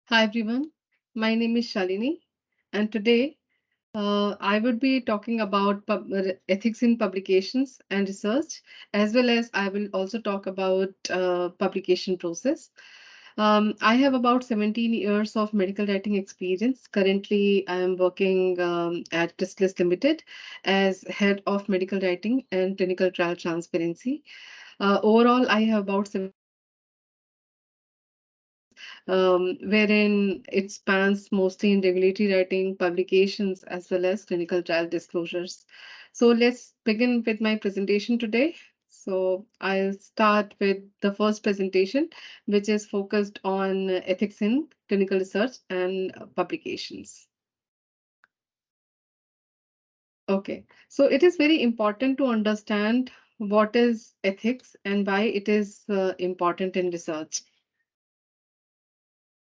Hi everyone, my name is Shalini, and today I would be talking about ethics in publications and research, as well as I will also talk about publication process. I have about 17 years of medical writing experience. Currently, I am working at Riskless Limited as head of medical writing and clinical trial transparency. Overall, I have about 17 years wherein it spans mostly in regulatory writing, publications, as well as clinical trial disclosures. So let's begin with my presentation today. So I'll start with the first presentation, which is focused on ethics in clinical research and publications. Okay, so it is very important to understand what is ethics and why it is important in research.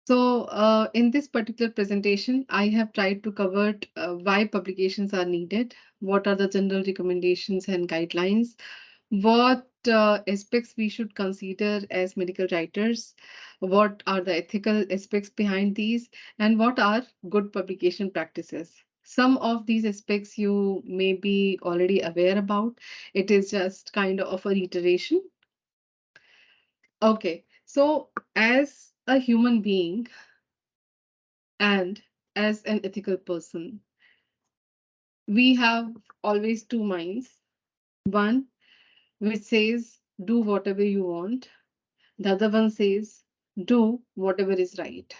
So, in this particular presentation, I have tried to cover why publications are needed, what are the general recommendations and guidelines, what aspects we should consider as medical writers, what are the ethical aspects behind these, and what are good publication practices. Some of these aspects you may be already aware about. It is just kind of a reiteration. Okay, so as a human being, and as an ethical person, we have always two minds. One which says, do whatever you want. The other one says, do whatever is right.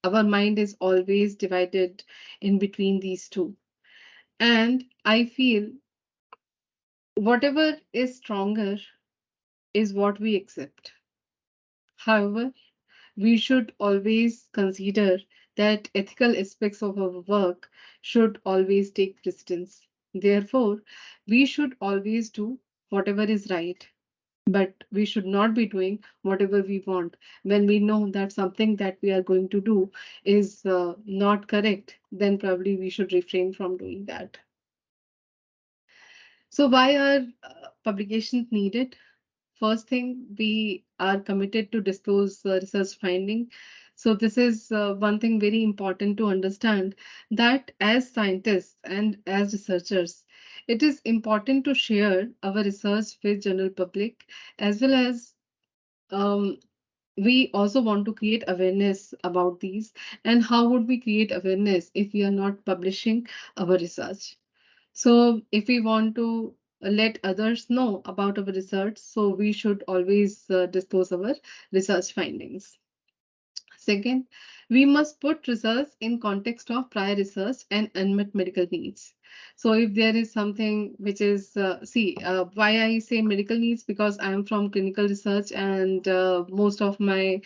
Our mind is always divided in between these two. And I feel whatever is stronger is what we accept. However, we should always consider that ethical aspects of our work should always take precedence. Therefore, we should always do whatever is right, but we should not be doing whatever we want. When we know that something that we are going to do is not correct, then probably we should refrain from doing that. So, why are publications needed? First thing, we are committed to disclose research finding. So this is one thing very important to understand, that as scientists and as researchers, it is important to share our research with general public, as well as um, we also want to create awareness about these. And how would we create awareness if we are not publishing our research? So if we want to let others know about our research, so we should always disclose our research findings. Second, we must put research in context of prior research and unmet medical needs. So if there is something which is, why I say medical needs, because I am from clinical research, and most of my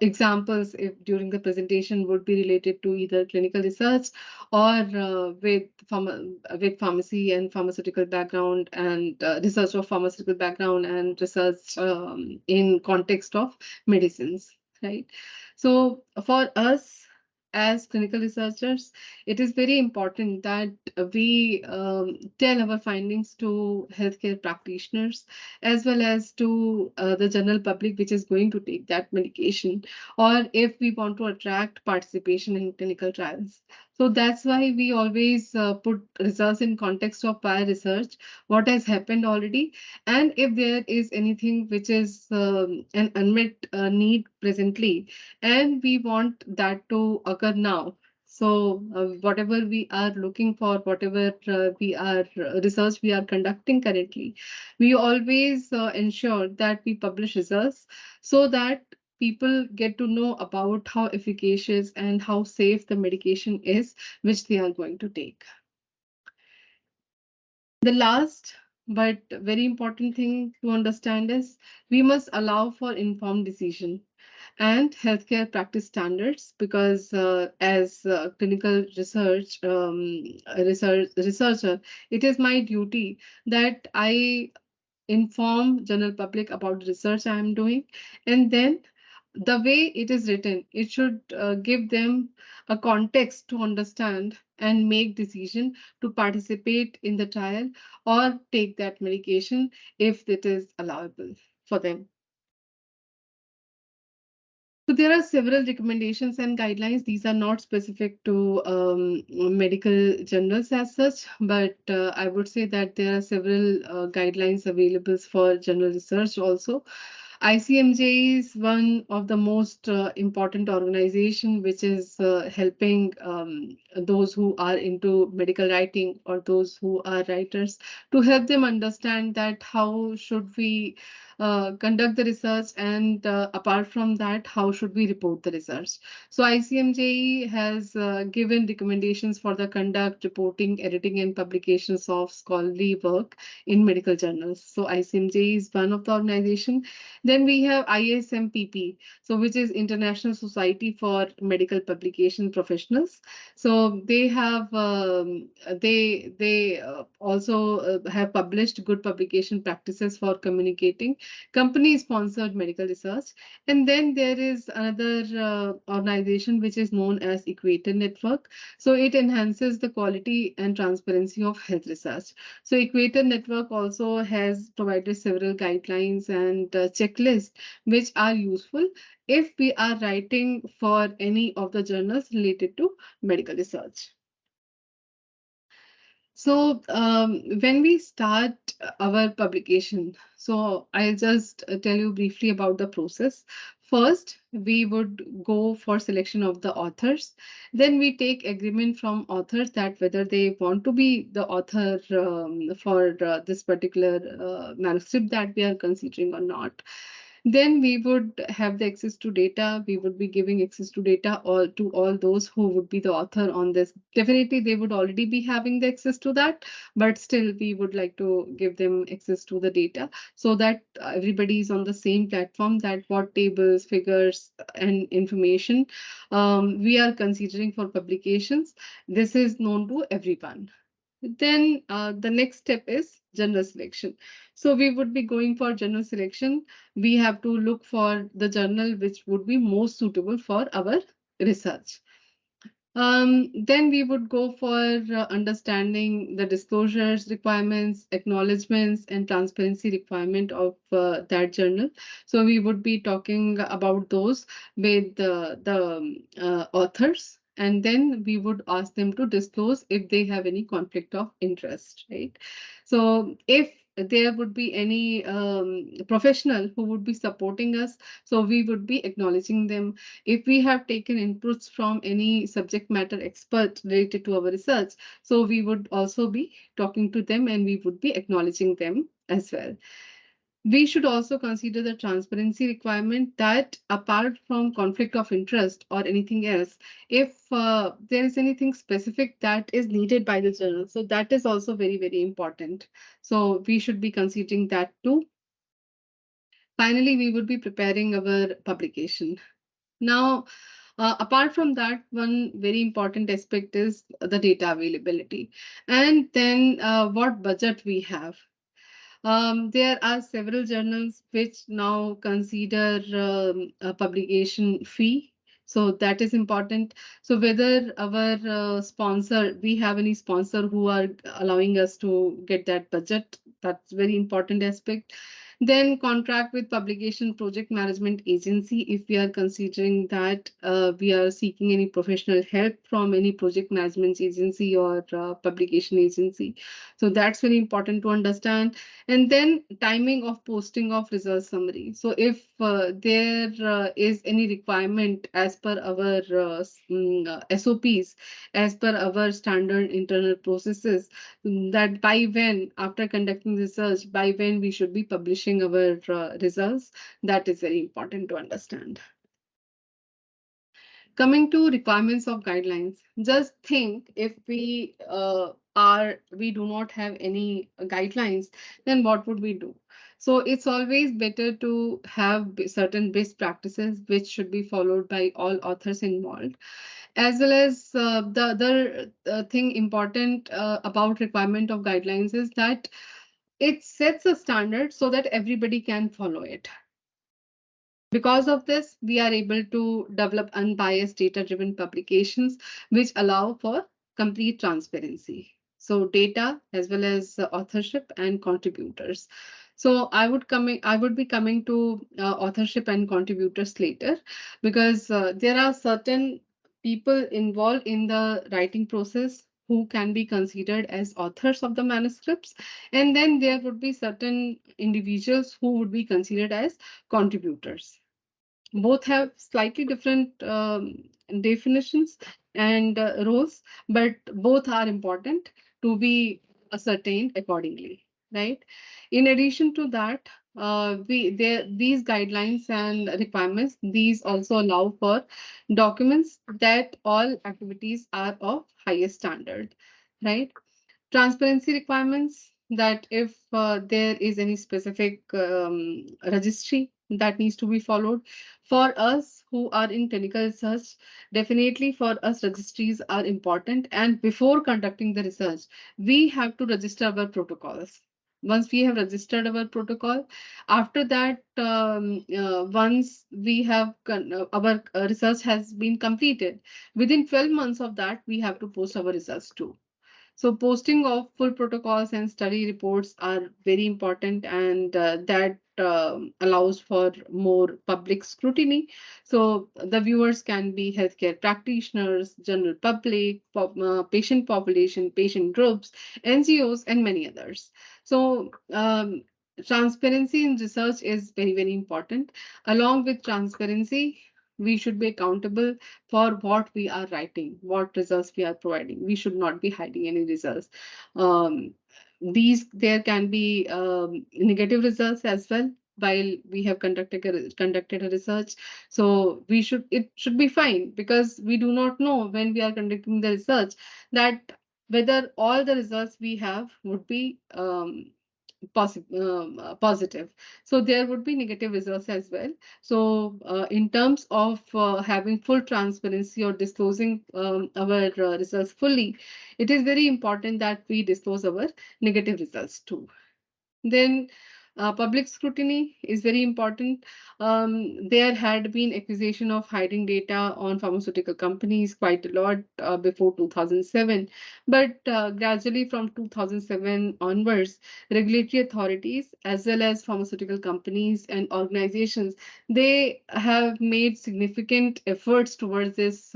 examples if during the presentation would be related to either clinical research or with pharmacy and pharmaceutical background, and research of pharmaceutical background, and research in context of medicines, right? So for us as clinical researchers, it is very important that we tell our findings to healthcare practitioners, as well as to the general public, which is going to take that medication, or if we want to attract participation in clinical trials. So that's why we always put results in context of prior research, what has happened already, and if there is anything which is an unmet need presently, and we want that to occur now. So whatever we are looking for, whatever we are research we are conducting currently, we always ensure that we publish results so that people get to know about how efficacious and how safe the medication is which they are going to take. The last but very important thing to understand is we must allow for informed decision and healthcare practice standards, because as clinical researcher, it is my duty that I inform general public about the research I am doing, and then the way it is written, it should give them a context to understand and make decision to participate in the trial or take that medication if it is allowable for them. So there are several recommendations and guidelines. These are not specific to medical journals as such, but I would say that there are several guidelines available for general research also. ICMJ is one of the most important organization which is helping those who are into medical writing or those who are writers to help them understand that how should we conduct the research, and apart from that, how should we report the research. So ICMJE has given recommendations for the conduct, reporting, editing, and publications of scholarly work in medical journals. So ICMJE is one of the organization. Then we have ISMPP, so which is International Society for Medical Publication Professionals. So they have they also have published good publication practices for communicating company-sponsored medical research. And then there is another organization which is known as Equator Network. So it enhances the quality and transparency of health research. So Equator Network also has provided several guidelines and checklists which are useful if we are writing for any of the journals related to medical research. So when we start our publication, so I'll just tell you briefly about the process. First, we would go for selection of the authors. Then we take agreement from authors that whether they want to be the author for this particular manuscript that we are considering or not. Then we would have the access to data. We would be giving access to data all to all those who would be the author on this. Definitely, they would already be having the access to that, but still, we would like to give them access to the data so that everybody is on the same platform. That what tables, figures, and information we are considering for publications. This is known to everyone. Then the next step is journal selection. So we would be going for journal selection. We have to look for the journal which would be most suitable for our research. Then we would go for understanding the disclosures requirements, acknowledgements, and transparency requirement of that journal. So we would be talking about those with the authors, and then we would ask them to disclose if they have any conflict of interest, right? So if there would be any professional who would be supporting us, so we would be acknowledging them. If we have taken inputs from any subject matter expert related to our research, so we would also be talking to them and we would be acknowledging them as well. We should also consider the transparency requirement that apart from conflict of interest or anything else, if there is anything specific that is needed by the journal, so that is also very, very important. So we should be considering that too. Finally, we would be preparing our publication. Now, apart from that, one very important aspect is the data availability, and then what budget we have. There are several journals which now consider a publication fee. So that is important. So whether our sponsor, we have any sponsor who are allowing us to get that budget, that's very important aspect. Then contract with publication project management agency if we are considering that we are seeking any professional help from any project management agency or publication agency. So that's very important to understand. And then timing of posting of result summary. So if there is any requirement as per our SOPs, as per our standard internal processes, that by when, after conducting research, by when we should be publishing our results, that is very important to understand. Coming to requirements of guidelines, just think if we do not have any guidelines, then what would we do? So it's always better to have certain best practices which should be followed by all authors involved, as well as the other thing important about requirement of guidelines is that it sets a standard so that everybody can follow it. Because of this, we are able to develop unbiased data-driven publications which allow for complete transparency. So data as well as authorship and contributors. So I would be coming to authorship and contributors later, because there are certain people involved in the writing process who can be considered as authors of the manuscripts, and then there would be certain individuals who would be considered as contributors. Both have slightly different definitions and roles, but both are important to be ascertained accordingly, right? In addition to that, these guidelines and requirements, these also allow for documents that all activities are of highest standard, right? Transparency requirements, that if there is any specific registry that needs to be followed. For us who are in clinical research, definitely for us registries are important, and before conducting the research we have to register our protocols. Once we have registered our protocol, after that, once we have our research has been completed, within 12 months of that we have to post our results too. So posting of full protocols and study reports are very important, and that allows for more public scrutiny. So the viewers can be healthcare practitioners, general public, patient population, patient groups, NGOs, and many others. So transparency in research is very, very important. Along with transparency, we should be accountable for what we are writing, what results we are providing. We should not be hiding any results. Um, there can be negative results as well while we have conducted a research. So it should be fine, because we do not know when we are conducting the research that whether all the results we have would be positive. So there would be negative results as well. So in terms of having full transparency or disclosing our results fully, it is very important that we disclose our negative results too. Then public scrutiny is very important. There had been accusation of hiding data on pharmaceutical companies quite a lot before 2007, but gradually from 2007 onwards, regulatory authorities as well as pharmaceutical companies and organizations, they have made significant efforts towards this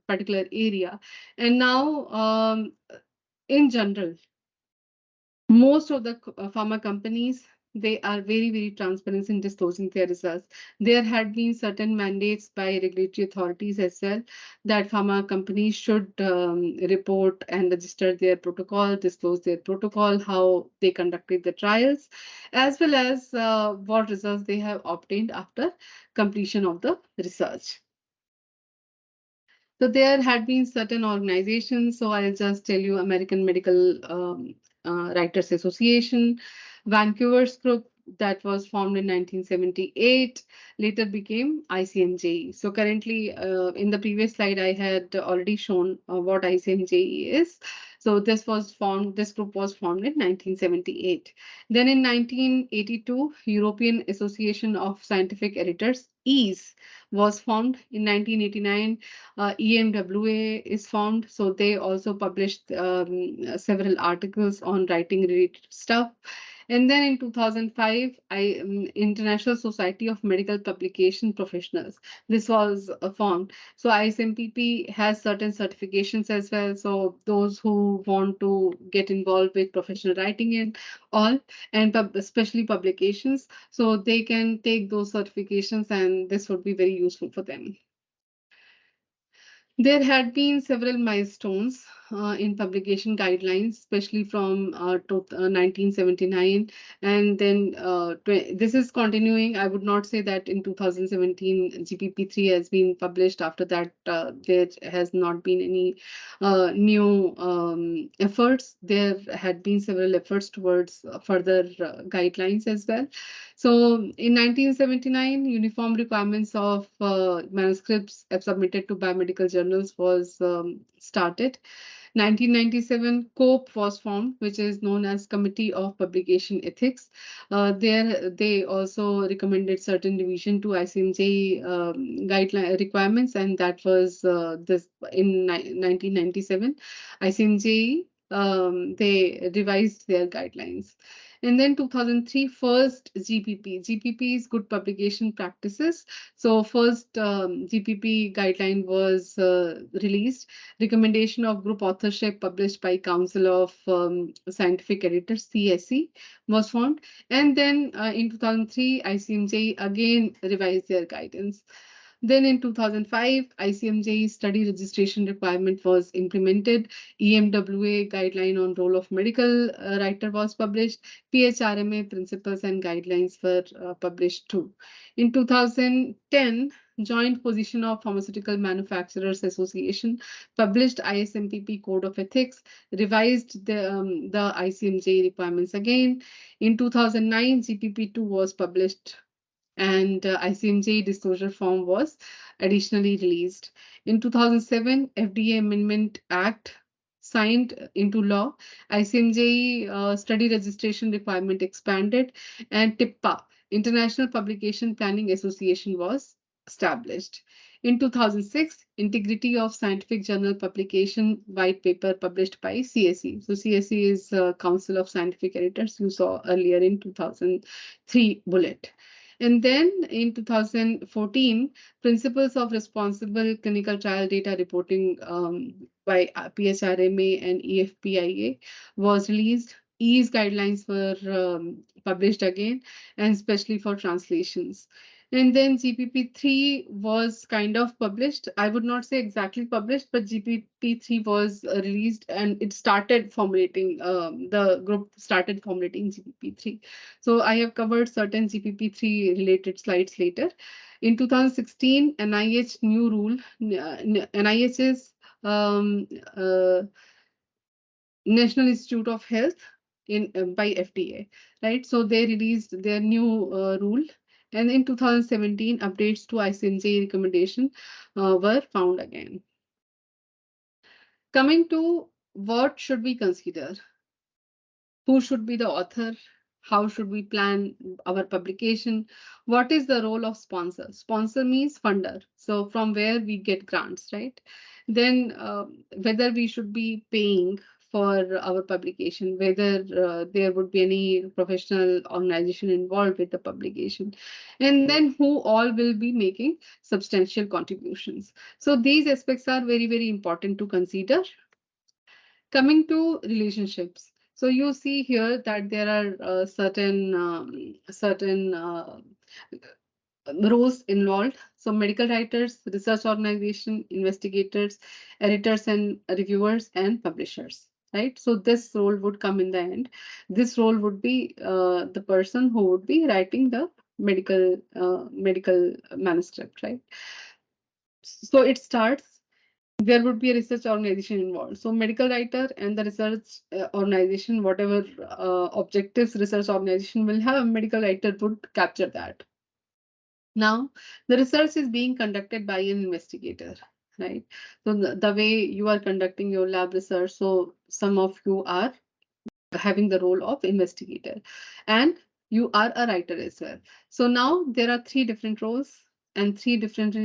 particular area. And now, in general, most of the pharma companies, they are very, very transparent in disclosing their results. There had been certain mandates by regulatory authorities as well that pharma companies should report and register their protocol, disclose their protocol, how they conducted the trials, as well as what results they have obtained after completion of the research. So there had been certain organizations. So I'll just tell you: American Medical Writers Association, Vancouver's group that was formed in 1978, later became ICMJE. So currently, in the previous slide, I had already shown what ICMJE is. So this group was formed in 1978. Then in 1982, European Association of Scientific Editors, EASE, was formed. In 1989, EMWA is formed. So they also published several articles on writing related stuff. And then in 2005, International Society of Medical Publication Professionals, this was formed. So ISMPP has certain certifications as well. So those who want to get involved with professional writing and all, and especially publications, so they can take those certifications, and this would be very useful for them. There had been several milestones in publication guidelines, especially from 1979, and then this is continuing. I would not say that in 2017 GPP3 has been published. After that, there has not been any new efforts. There had been several efforts towards further guidelines as well. So in 1979, uniform requirements of manuscripts submitted to biomedical journals was started. 1997, COPE was formed, which is known as Committee of Publication Ethics. There, they also recommended certain revision to ICMJ guideline requirements, and that was this in 1997. ICMJ, they revised their guidelines. And then 2003, first GPP. GPP is Good Publication Practices. So first GPP guideline was released. Recommendation of group authorship published by Council of Scientific Editors, CSE, was formed. And then in 2003, ICMJ again revised their guidance. Then in 2005, ICMJ study registration requirement was implemented. EMWA guideline on role of medical writer was published. PHRMA principles and guidelines were published too. In 2010, Joint Position of Pharmaceutical Manufacturers Association published ISMPP Code of Ethics, revised the ICMJ requirements again. In 2009, GPP2 was published, and ICMJ disclosure form was additionally released. In 2007, FDA Amendment Act signed into law. ICMJ study registration requirement expanded, and TIPPA, International Publication Planning Association, was established. In 2006, Integrity of Scientific Journal Publication white paper published by CSE. So CSE is Council of Scientific Editors, you saw earlier in 2003 bullet. And then in 2014, Principles of Responsible Clinical Trial Data Reporting by PHRMA and EFPIA was released. EASE guidelines were published again, and especially for translations. And then GPP3 was kind of published. I would not say exactly published, but GPP3 was released, and it started formulating, the group started formulating GPP3. So I have covered certain GPP3 related slides later. In 2016, NIH new rule, NIH is National Institute of Health by FDA, right? So they released their new rule. And in 2017, updates to ICMJ recommendation were found again. Coming to what should we consider? Who should be the author? How should we plan our publication? What is the role of sponsor? Sponsor means funder. So from where we get grants, right? Then whether we should be paying for our publication, whether there would be any professional organization involved with the publication, and then who all will be making substantial contributions. So these aspects are very, very important to consider. Coming to relationships. So you see here that there are certain roles involved. So medical writers, research organization, investigators, editors and reviewers, and publishers, right? So this role would come in the end. This role would be the person who would be writing the medical manuscript, right? So it starts, there would be a research organization involved. So medical writer and the research organization, whatever objectives research organization will have, medical writer would capture that. Now, the research is being conducted by an investigator, right? So the way you are conducting your lab research, so some of you are having the role of investigator, and you are a writer as well. So now there are three different roles and three different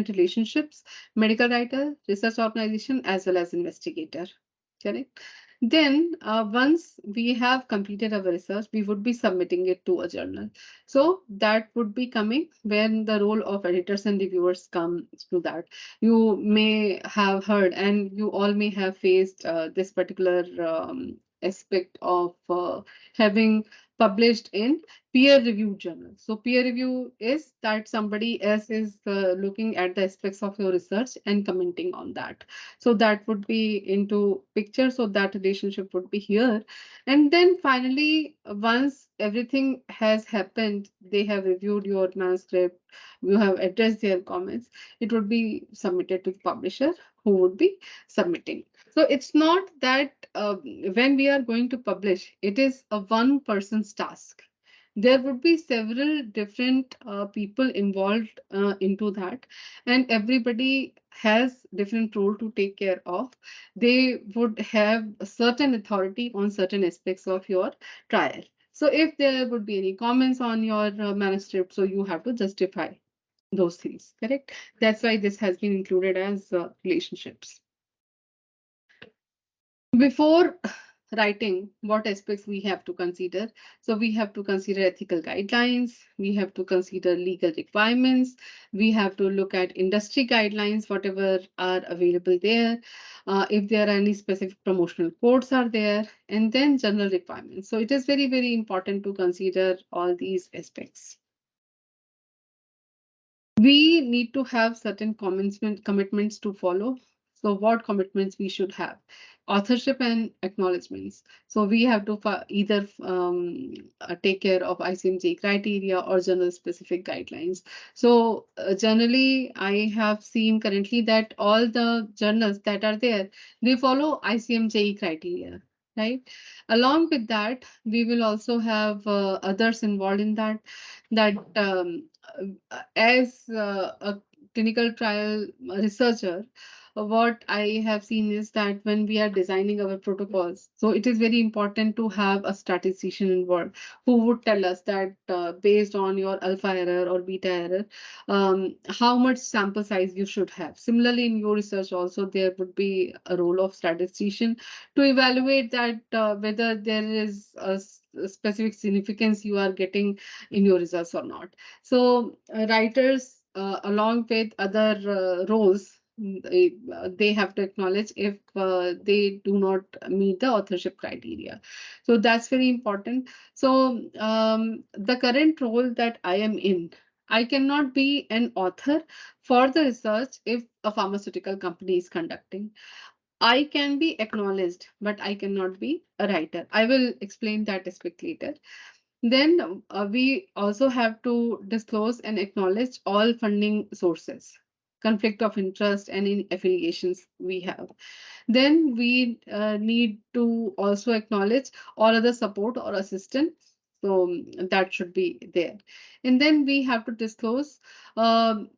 relationships: medical writer, research organization, as well as investigator. Correct. Then once we have completed our research, we would be submitting it to a journal. So that would be coming when the role of editors and reviewers come to that. You may have heard, and you all may have faced this particular aspect of having published in peer-reviewed journal. So peer review is that somebody else is looking at the aspects of your research and commenting on that. So that would be into picture. So that relationship would be here. And then finally, once everything has happened, they have reviewed your manuscript, you have addressed their comments, it would be submitted to the publisher who would be submitting. So it's not that when we are going to publish, it is a one person's task. There would be several different people involved into that, and everybody has different role to take care of. They would have a certain authority on certain aspects of your trial. So if there would be any comments on your manuscript, so you have to justify those things, correct? That's why this has been included as relationships. Before writing, what aspects we have to consider. So we have to consider ethical guidelines, we have to consider legal requirements, we have to look at industry guidelines, whatever are available there, if there are any specific promotional codes are there, and then general requirements. So it is very, very important to consider all these aspects. We need to have certain commitments to follow. So what commitments we should have? Authorship and acknowledgements. So we have to either take care of ICMJ criteria or journal specific guidelines. So generally, I have seen currently that all the journals that are there, they follow ICMJ criteria. Right. Along with that, we will also have others involved in that. That as a clinical trial researcher, what I have seen is that when we are designing our protocols, so it is very important to have a statistician involved who would tell us that based on your alpha error or beta error, how much sample size you should have. Similarly, in your research also, there would be a role of statistician to evaluate that whether there is a specific significance you are getting in your results or not. So writers, along with other roles, they have to acknowledge if they do not meet the authorship criteria. So that's very important. So the current role that I am in, I cannot be an author for the research if a pharmaceutical company is conducting. I can be acknowledged, but I cannot be a writer. I will explain that aspect later. Then we also have to disclose and acknowledge all funding sources, conflict of interest, and in affiliations we have. Then we need to also acknowledge all other support or assistance. So that should be there. And then we have to disclose um,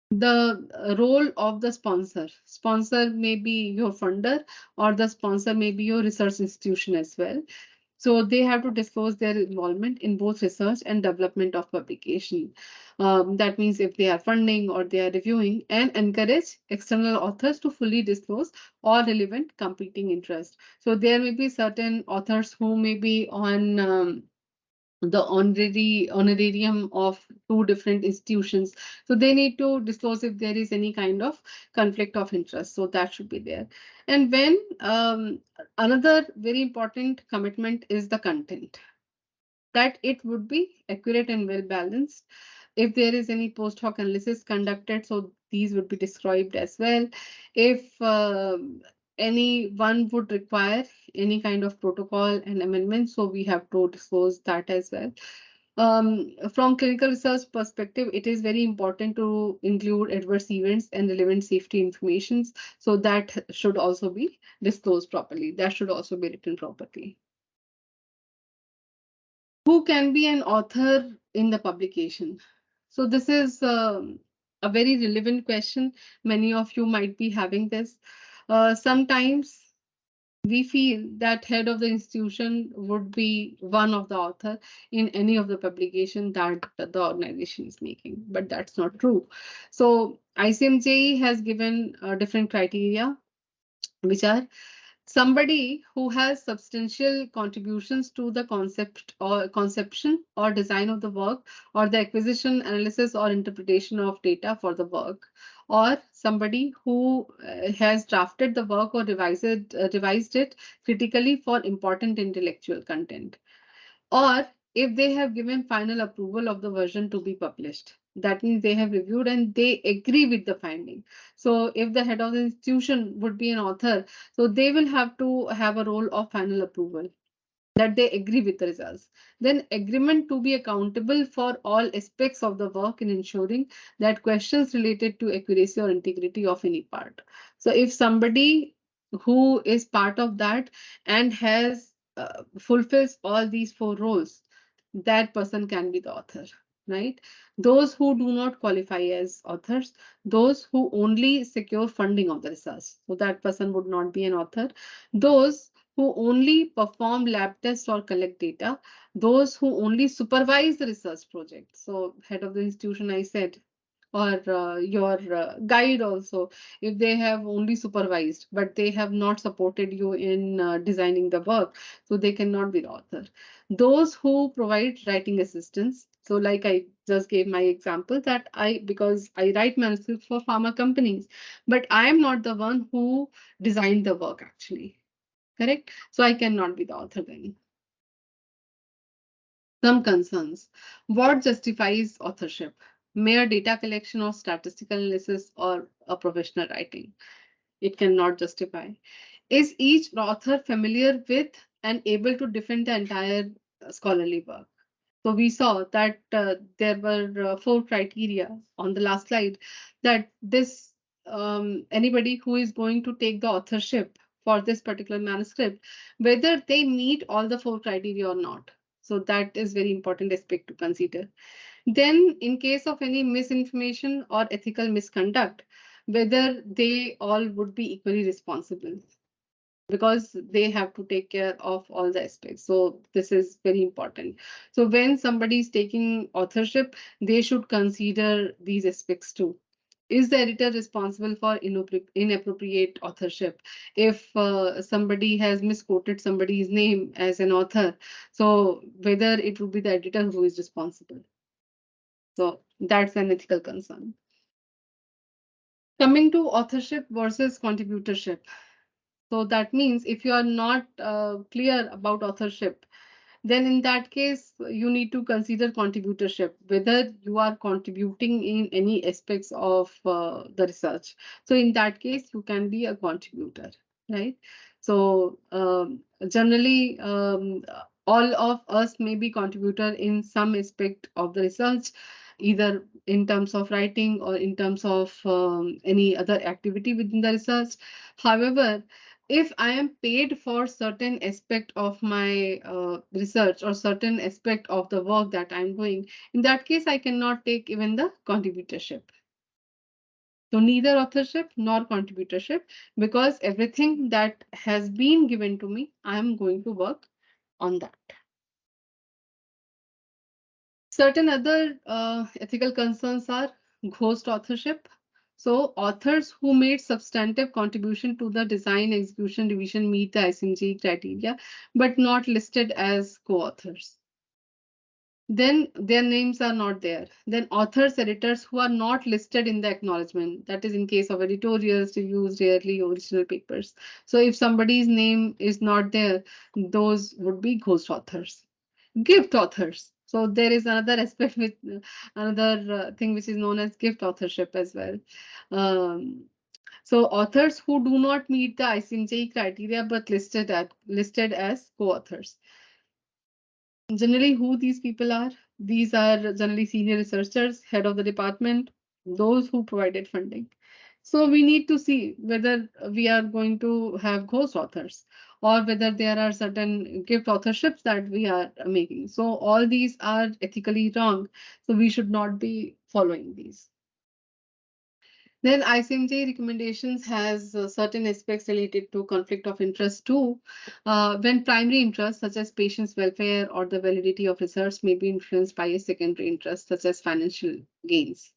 the role of the sponsor. Sponsor may be your funder, or the sponsor may be your research institution as well. So they have to disclose their involvement in both research and development of publication. That means if they are funding or they are reviewing, and encourage external authors to fully disclose all relevant competing interests. So there may be certain authors who may be on the honorarium of two different institutions. So they need to disclose if there is any kind of conflict of interest. So that should be there. And when another very important commitment is the content, that it would be accurate and well balanced. If there is any post hoc analysis conducted, so these would be described as well. If anyone would require any kind of protocol and amendment, so we have to disclose that as well. From clinical research perspective, it is very important to include adverse events and relevant safety informations. So that should also be disclosed properly. That should also be written properly. Who can be an author in the publication? So this is a very relevant question. Many of you might be having this. Sometimes we feel that head of the institution would be one of the author in any of the publication that the organization is making, but that's not true. So ICMJ has given different criteria, which are somebody who has substantial contributions to the concept or conception or design of the work, or the acquisition, analysis, or interpretation of data for the work, or somebody who has drafted the work or revised it critically for important intellectual content, or if they have given final approval of the version to be published. That means they have reviewed and they agree with the finding. So if the head of the institution would be an author, so they will have to have a role of final approval, that they agree with the results. Then agreement to be accountable for all aspects of the work in ensuring that questions related to accuracy or integrity of any part. So if somebody who is part of that and has fulfills all these four roles, that person can be the author, right? Those who do not qualify as authors, those who only secure funding of the research, so that person would not be an author. Those who only perform lab tests or collect data, those who only supervise the research project. So head of the institution, I said, or your guide also, if they have only supervised but they have not supported you in designing the work, so they cannot be the author. Those who provide writing assistance, so like I just gave my example that because I write manuscripts for pharma companies, but I am not the one who designed the work actually, correct? So I cannot be the author then. Some concerns. What justifies authorship? Mere data collection or statistical analysis or a professional writing? It cannot justify. Is each author familiar with and able to defend the entire scholarly work? So we saw that there were 4 criteria on the last slide, that this anybody who is going to take the authorship for this particular manuscript, whether they meet all the 4 criteria or not. So that is very important aspect to consider. Then in case of any misinformation or ethical misconduct, whether they all would be equally responsible, because they have to take care of all the aspects. So this is very important. So when somebody is taking authorship, they should consider these aspects too. Is the editor responsible for inappropriate authorship? If somebody has misquoted somebody's name as an author, so whether it would be the editor who is responsible. So that's an ethical concern. Coming to authorship versus contributorship. So that means if you are not clear about authorship, then in that case, you need to consider contributorship, whether you are contributing in any aspects of the research. So in that case, you can be a contributor, right? So generally, all of us may be contributor in some aspect of the research, either in terms of writing or in terms of any other activity within the research. However, if I am paid for certain aspect of my research or certain aspect of the work that I'm doing, in that case, I cannot take even the contributorship. So neither authorship nor contributorship, because everything that has been given to me, I'm going to work on that. Certain other ethical concerns are ghost authorship. So authors who made substantive contribution to the design, execution, revision meet the ICMG criteria, but not listed as co-authors. Then their names are not there. Then authors, editors who are not listed in the acknowledgement, that is in case of editorials, reviews, rarely original papers. So if somebody's name is not there, those would be ghost authors. Gift authors. So there is another aspect with another thing which is known as gift authorship as well. So authors who do not meet the ICMJ criteria but listed as co-authors. Generally, who these people are? These are generally senior researchers, head of the department, those who provided funding. So we need to see whether we are going to have ghost authors or whether there are certain gift authorships that we are making. So all these are ethically wrong. So we should not be following these. Then ICMJ recommendations has certain aspects related to conflict of interest too. When primary interests such as patients' welfare or the validity of research may be influenced by a secondary interest such as financial gains.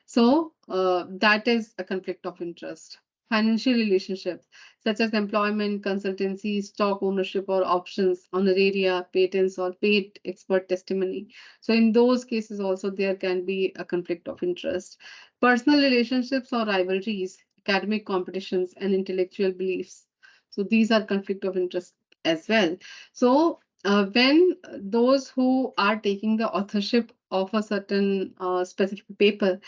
So that is a conflict of interest. Financial relationships such as employment, consultancy, stock ownership or options, honoraria, patents or paid expert testimony. So in those cases also there can be a conflict of interest. Personal relationships or rivalries, academic competitions and intellectual beliefs. So these are conflict of interest as well. So when those who are taking the authorship of a certain specific paper,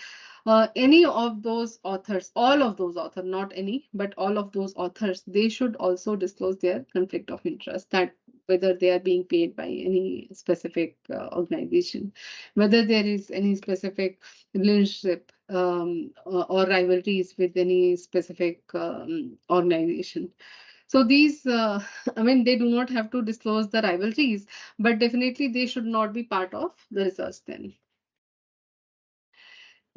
any of those authors, all of those authors, not any, but all of those authors, they should also disclose their conflict of interest, that whether they are being paid by any specific organization, whether there is any specific relationship or rivalries with any specific organization. So these, I mean, they do not have to disclose the rivalries, but definitely they should not be part of the research then.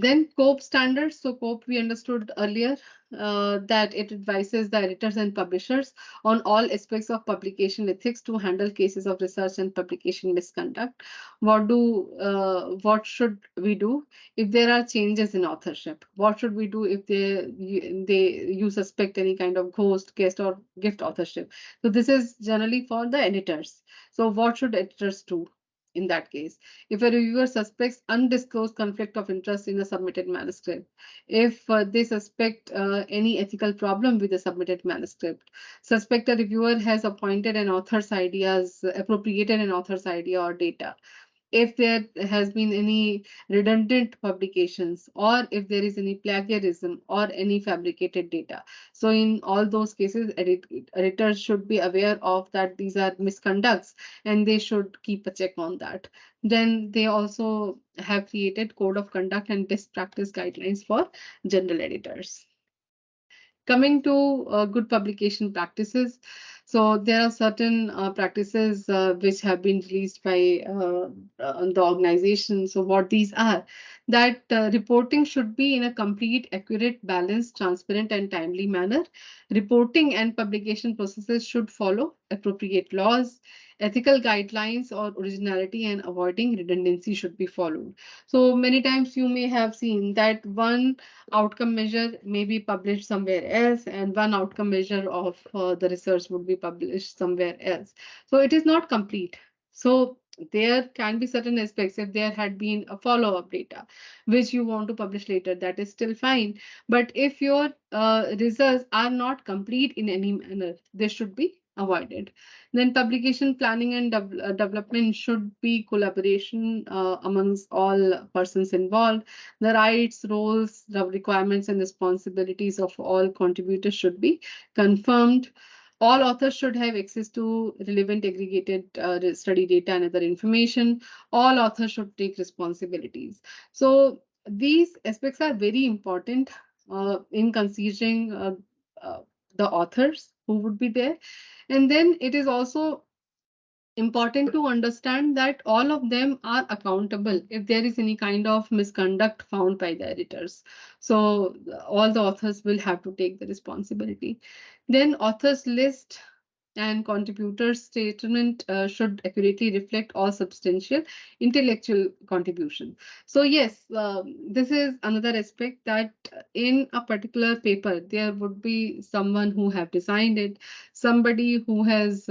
Then COPE standards. So COPE we understood earlier that it advises the editors and publishers on all aspects of publication ethics to handle cases of research and publication misconduct. What should we do if there are changes in authorship? What should we do if you suspect any kind of ghost, guest, or gift authorship? So this is generally for the editors. So what should editors do in that case? If a reviewer suspects undisclosed conflict of interest in a submitted manuscript, if they suspect any ethical problem with the submitted manuscript, suspect a reviewer has appropriated an author's idea or data, if there has been any redundant publications, or if there is any plagiarism or any fabricated data. So in all those cases, editors should be aware of that these are misconducts and they should keep a check on that. Then they also have created code of conduct and best practice guidelines for general editors. Coming to good publication practices. So there are certain practices which have been released by the organization. So what these are, that reporting should be in a complete, accurate, balanced, transparent, and timely manner. Reporting and publication processes should follow appropriate laws. Ethical guidelines or originality and avoiding redundancy should be followed. So many times you may have seen that one outcome measure may be published somewhere else and one outcome measure of the research would be published somewhere else. So it is not complete. So there can be certain aspects. If there had been a follow-up data which you want to publish later, that is still fine. But if your results are not complete in any manner, they should be avoided. Then publication planning and development should be collaboration amongst all persons involved. The rights, roles, the requirements, and responsibilities of all contributors should be confirmed. All authors should have access to relevant aggregated study data and other information. All authors should take responsibilities. So these aspects are very important in considering the authors who would be there. And then it is also important to understand that all of them are accountable if there is any kind of misconduct found by the editors. So all the authors will have to take the responsibility. Then authors list and contributors statement should accurately reflect all substantial intellectual contribution. So yes, this is another aspect, that in a particular paper there would be someone who have designed it, somebody who has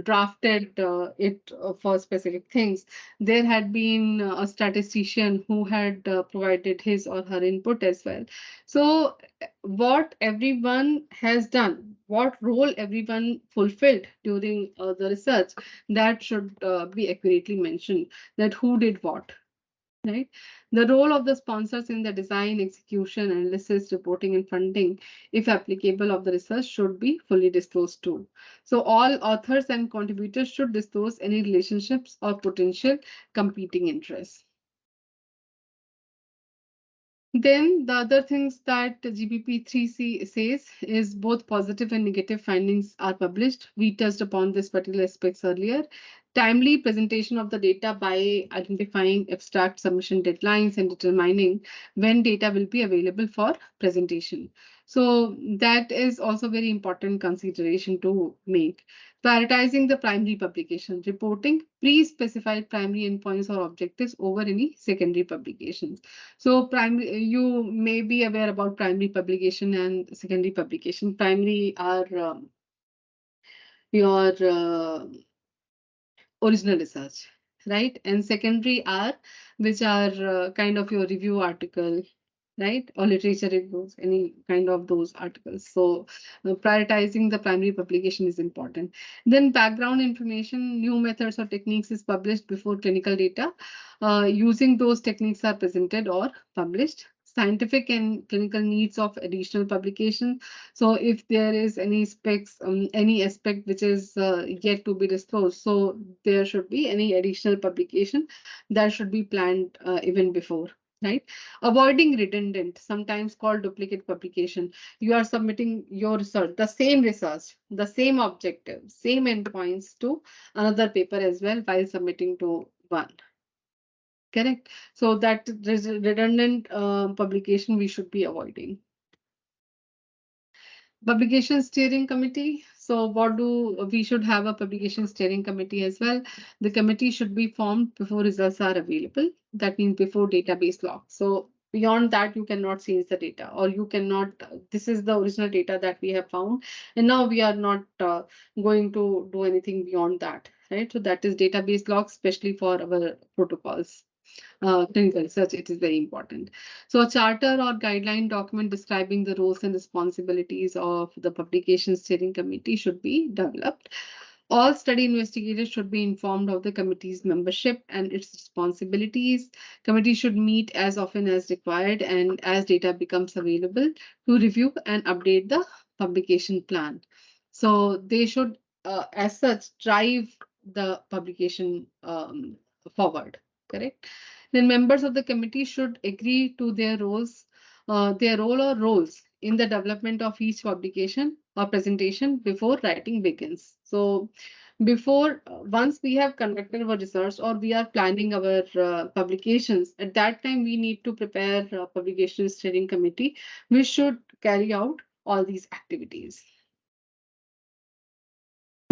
drafted it for specific things. There had been a statistician who had provided his or her input as well. So what everyone has done, what role everyone fulfilled during the research, that should be accurately mentioned, that who did what, right? The role of the sponsors in the design, execution, analysis, reporting, and funding, if applicable, of the research should be fully disclosed too. So all authors and contributors should disclose any relationships or potential competing interests. Then the other things that GBP3C says is both positive and negative findings are published. We touched upon this particular aspects earlier. Timely presentation of the data by identifying abstract submission deadlines and determining when data will be available for presentation. So that is also very important consideration to make. Prioritizing the primary publication, reporting pre-specified primary endpoints or objectives over any secondary publications. So primary, you may be aware about primary publication and secondary publication. Primary are your original research, right? And secondary are which are kind of your review article, right? Or literature reviews, any kind of those articles. So prioritizing the primary publication is important. Then background information, new methods or techniques is published before clinical data. Using those techniques are presented or published. Scientific and clinical needs of additional publication. So if there is any specs, any aspect which is yet to be disclosed, so there should be any additional publication that should be planned even before, right? Avoiding redundant, sometimes called duplicate publication. You are submitting your research, the same objective, same endpoints to another paper as well while submitting to one. Correct. So that redundant publication we should be avoiding. Publication steering committee. So what do we should have a publication steering committee as well. The committee should be formed before results are available. That means before database lock. So beyond that, you cannot change the data, or you cannot, this is the original data that we have found. And now we are not going to do anything beyond that, right? So that is database lock, especially for our protocols. Clinical research, it is very important. So a charter or guideline document describing the roles and responsibilities of the publication steering committee should be developed. All study investigators should be informed of the committee's membership and its responsibilities. Committee should meet as often as required and as data becomes available to review and update the publication plan. So they should, as such, drive the publication forward, correct? Then members of the committee should agree to their role or roles in the development of each publication or presentation before writing begins. So before, once we have conducted our research or we are planning our publications, at that time we need to prepare a publication steering committee. We should carry out all these activities.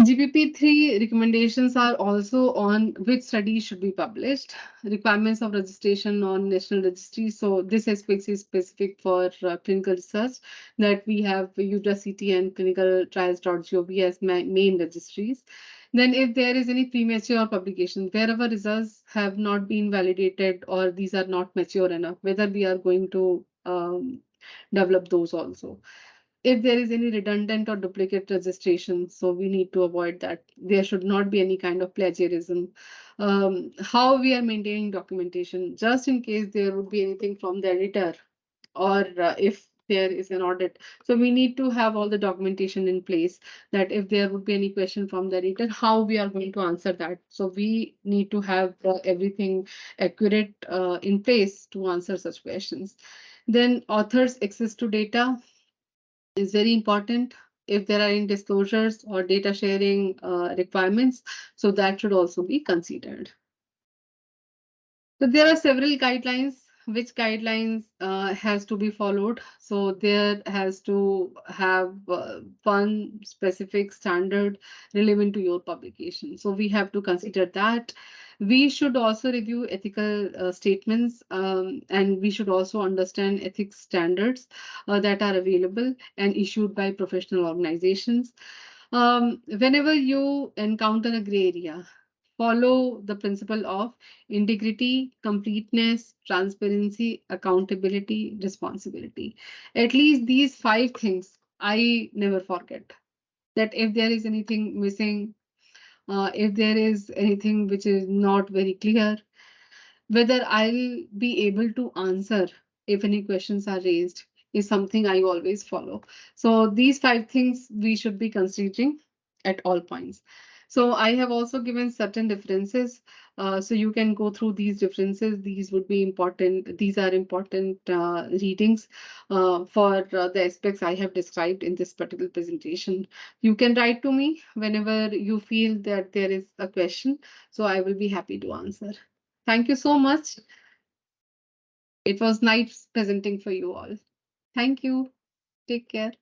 GPP3 recommendations are also on which studies should be published, requirements of registration on national registry. So this aspect is specific for clinical research, that we have UWCT and clinicaltrials.gov as main registries. Then if there is any premature publication, wherever results have not been validated or these are not mature enough, whether we are going to develop those also. If there is any redundant or duplicate registration, so we need to avoid that. There should not be any kind of plagiarism. How we are maintaining documentation, just in case there would be anything from the editor, or if there is an audit. So we need to have all the documentation in place, that if there would be any question from the editor, how we are going to answer that. So we need to have everything accurate in place to answer such questions. Then authors' access to data is very important. If there are any disclosures or data sharing requirements, so that should also be considered. So there are several guidelines. Which guidelines has to be followed? So there has to have one specific standard relevant to your publication. So we have to consider that. We should also review ethical statements, and we should also understand ethics standards that are available and issued by professional organizations. Whenever you encounter a gray area, follow the principle of integrity, completeness, transparency, accountability, responsibility. At least these 5 things I never forget. That if there is anything missing, if there is anything which is not very clear, whether I'll be able to answer if any questions are raised is something I always follow. So these 5 things we should be considering at all points. So I have also given certain differences. So you can go through these differences. These would be important. These are important readings for the aspects I have described in this particular presentation. You can write to me whenever you feel that there is a question. So I will be happy to answer. Thank you so much. It was nice presenting for you all. Thank you. Take care.